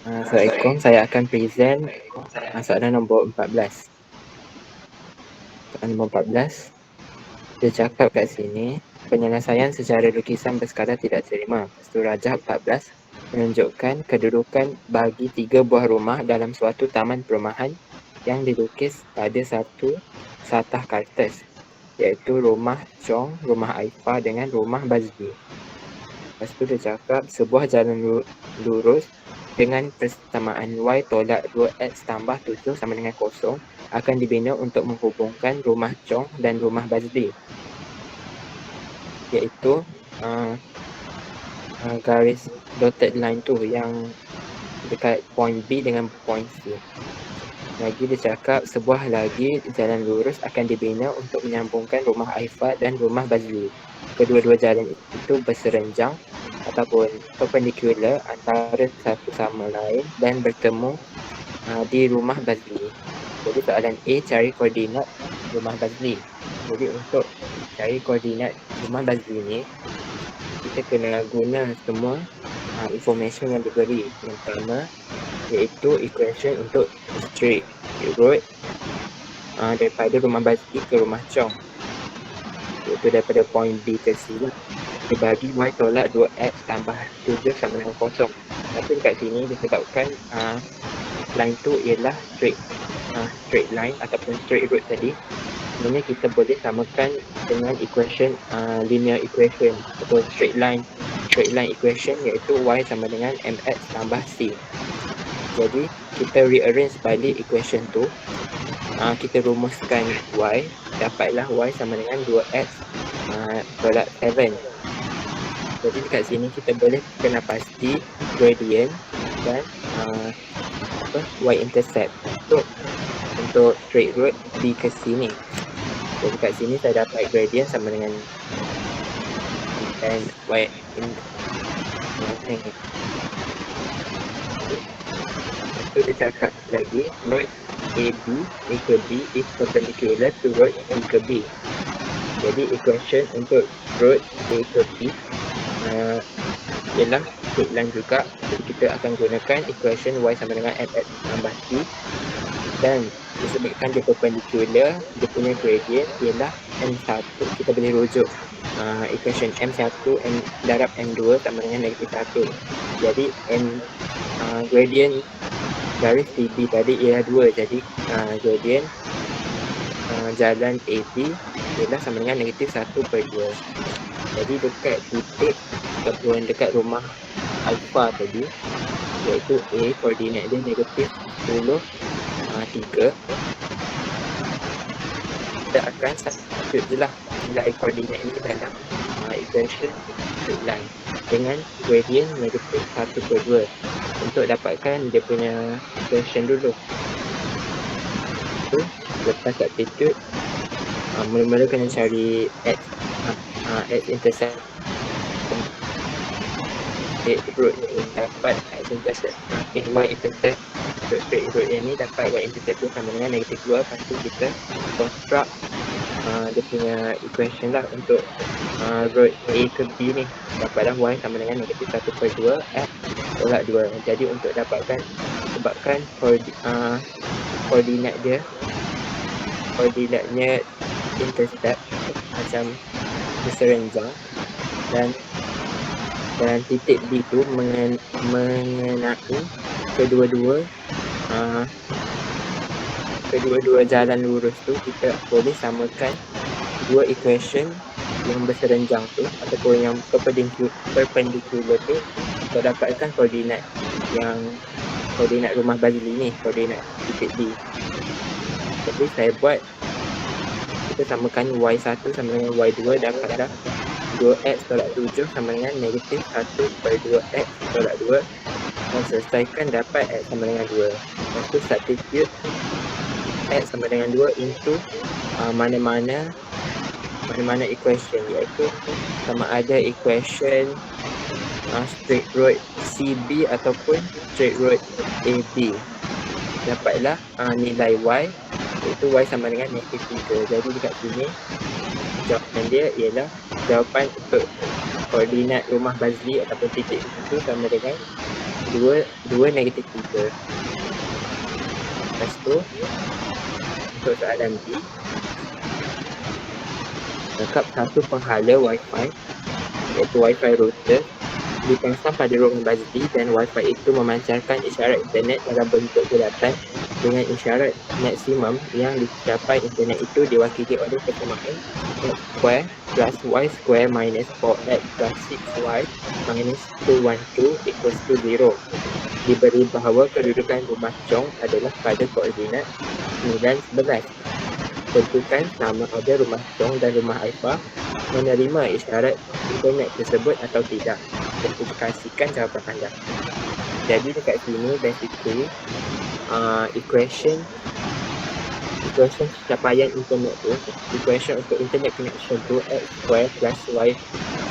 Assalamualaikum, saya akan present soalan nombor 14. Soalan nombor 14, dia cakap kat sini, penyelesaian secara lukisan berskala tidak terima. Lepas tu rajah 14 menunjukkan kedudukan bagi 3 buah rumah dalam suatu taman perumahan yang dilukis pada satu satah kertas, iaitu rumah Chong, rumah Aifa dengan rumah Bazli. Lepas tu dia cakap sebuah jalan lurus dengan persamaan y tolak 2x tambah 7 sama dengan 0 akan dibina untuk menghubungkan rumah Chong dan rumah Bazli, iaitu garis dotted line tu yang dekat point B dengan point C. Lagi dia cakap sebuah lagi jalan lurus akan dibina untuk menyambungkan rumah Aifa dan rumah Bazli. Kedua-dua jalan itu berserenjang ataupun perpendicular antara satu sama lain dan bertemu di rumah Bazli. Jadi soalan A, cari koordinat rumah Bazli. Jadi untuk cari koordinat rumah Bazli ni, kita kena guna semua information yang diberi. Yang pertama iaitu equation untuk straight road daripada rumah Bazli ke rumah Chong, iaitu daripada point B ke C dibagi y tolak 2x tambah 7 sama dengan 0. Tapi kat sini disebabkan line tu ialah straight line ataupun straight road tadi, sebenarnya kita boleh samakan dengan equation linear equation ataupun straight line equation, iaitu y sama dengan mx tambah c. Jadi kita rearrange balik equation tu, kita rumuskan y, dapatlah y sama dengan 2x tolak 7. Jadi dekat sini kita boleh kena pasti gradient dan y-intercept untuk straight road B ke C ni. Jadi kat sini saya dapat gradient sama dengan dan y-intercept. Itu dia cakap lagi, road AB A ke B is perpendicular to road C ke B. Jadi equation untuk road A ke B ialah straight line juga. Jadi kita akan gunakan equation y sama dengan mx tambah c, dan disebabkan dia perpendicular, dia punya gradient ialah m1. Kita boleh rujuk equation m1 m darab m2 sama dengan negatif 1. Jadi gradient garis CB tadi ialah 2. Jadi gradient jalan AB ialah sama dengan negatif 1/2. Jadi dekat titik ataupun dekat rumah Alpha tadi, iaitu A, koordinat dia negatif 10, 3, kita akan substitute je lah nilai koordinat ini dalam equation straight line dengan gradient negatif 1/2 untuk dapatkan dia punya equation dulu. So, lepas substitute, mula-mula kena cari x intercept road ni, dapat x intercept y intercept untuk straight road ni, dapat y intercept tu sama dengan negatif 2. Lepas tu kita construct dia punya equation lah untuk road A ke B ni, dapatlah y sama dengan negatif 1/2 x tolak 2. Jadi untuk dapatkan, sebabkan koordinatnya intercept macam berserenjang dan titik B tu mengenai kedua-dua jalan lurus tu, kita boleh samakan dua equation yang berserenjang tu ataupun yang perpendicular tu untuk dapatkan koordinat rumah Bazli ni, koordinat titik B. Jadi saya buat, kita samakan y1 sama dengan y2, dapatlah 2x tolak 7 sama dengan negatif 1/2x tolak 2, dan selesaikan dapat x sama dengan 2. Lepas tu substitute x sama dengan 2 into mana-mana equation, iaitu sama ada equation straight road CB ataupun straight road AB. Dapatlah nilai y, iaitu y sama dengan negatif 3. Jadi dekat sini jawapan dia ialah, jawapan untuk koordinat rumah Bazli ataupun titik itu sama dengan 2 negatif 3. Lepas tu untuk soalan B, cakap satu penghala Wi-Fi iaitu Wi-Fi router dipasang pada ruang bazdi dan Wi-Fi itu memancarkan isyarat internet dalam bentuk bulatan dengan isyarat maksimum yang dicapai internet itu diwakili oleh persamaan x square plus y square minus 4x plus 6y minus 212 equals to 0. Diberi bahawa kedudukan rumah Chong adalah pada koordinat 9, 11. Tentukan sama ada rumah Chong dan rumah Aifah menerima isyarat internet tersebut atau tidak. Identifikasikan jawapan anda. Jadi dekat sini basically equation capaian internet tu, equation untuk internet connection tu x square plus y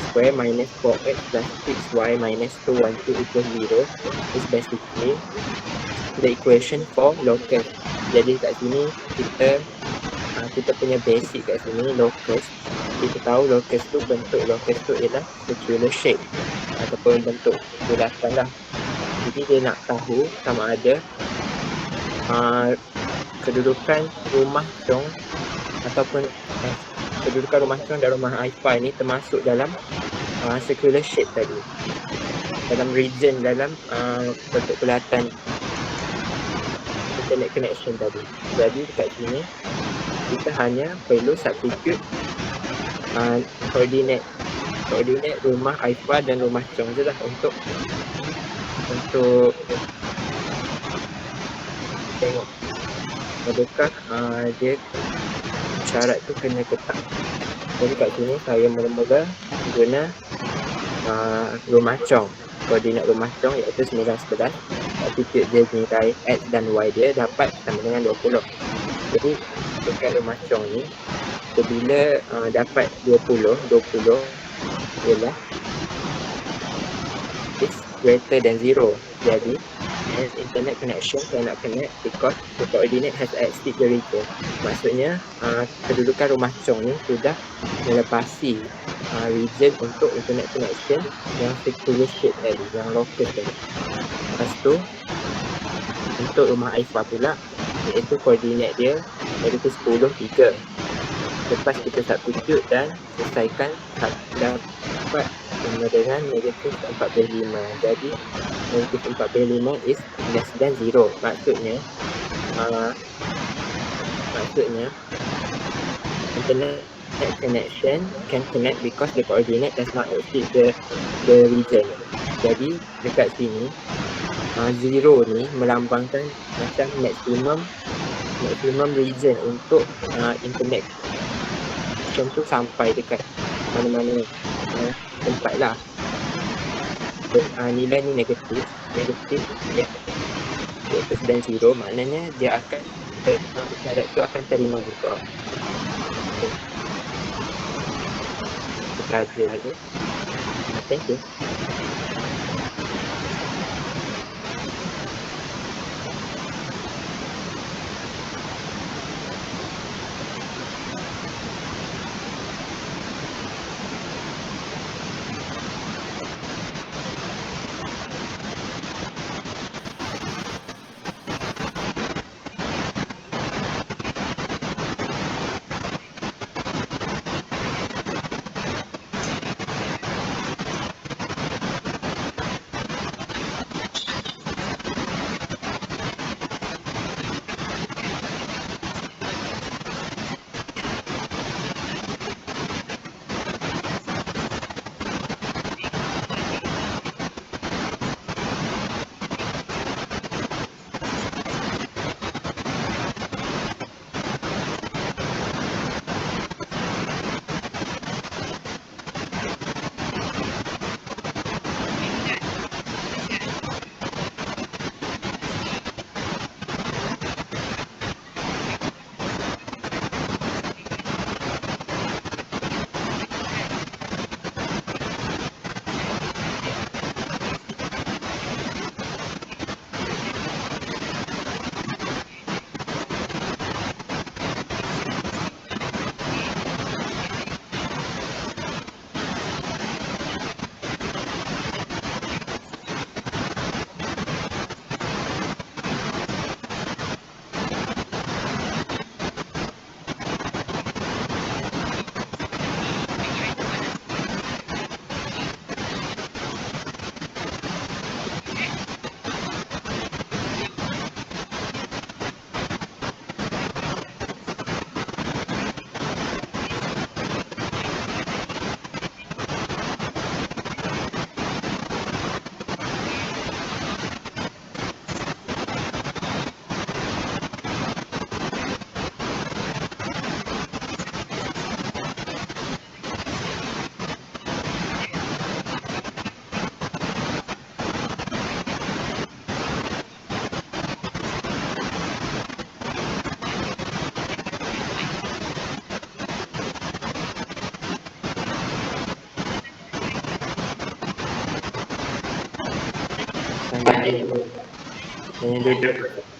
square minus 4x plus 6y minus 212 equals 0 is basically the equation for locus. Jadi kat sini kita punya basic kat sini locus. Kita tahu locus tu, bentuk locus tu ialah circular shape ataupun bentuk bulatan lah. Jadi dia nak tahu sama ada kedudukan rumah Chong ataupun kedudukan rumah Chong dan rumah Aifah ni termasuk dalam circular shape tadi, dalam region, dalam bentuk bulatan internet connection tadi. Jadi dekat sini kita hanya perlu substitute koordinat rumah Aifah dan rumah Chong je lah untuk tengok adakah dia syarat tu kena ketak. Jadi kat sini saya mula-mula guna rumah Chong, koordinat rumah Chong iaitu 9, 11. Substitute dia nilai x dan y dia dapat sama dengan 20. Jadi dekat rumah Chong ni bila dapat 20 ialah is greater than 0. Jadi as internet connection cannot connect because the coordinate has exceed the region. Maksudnya kedudukan rumah Chong ni sudah melepasi region untuk internet connection yang circular shape tadi, yang locus tadi. Lepas tu untuk rumah Aifah pula, iaitu koordinat dia iaitu 10, 3. Lepas kita substitute dan selesaikan, dapat sama dengan negatif 45. Jadi negatif 45 is less than 0. Maksudnya internet connection can connect because the coordinate does not exceed the region. Jadi dekat sini 0 ni melambangkan macam maximum region untuk internet tu sampai dekat mana-mana tempat lah. Nilai ni negatif ya, less than 0, maknanya dia akan syarat tu akan terima juga. Terima kasih. Thank you. yang dua-dua itu.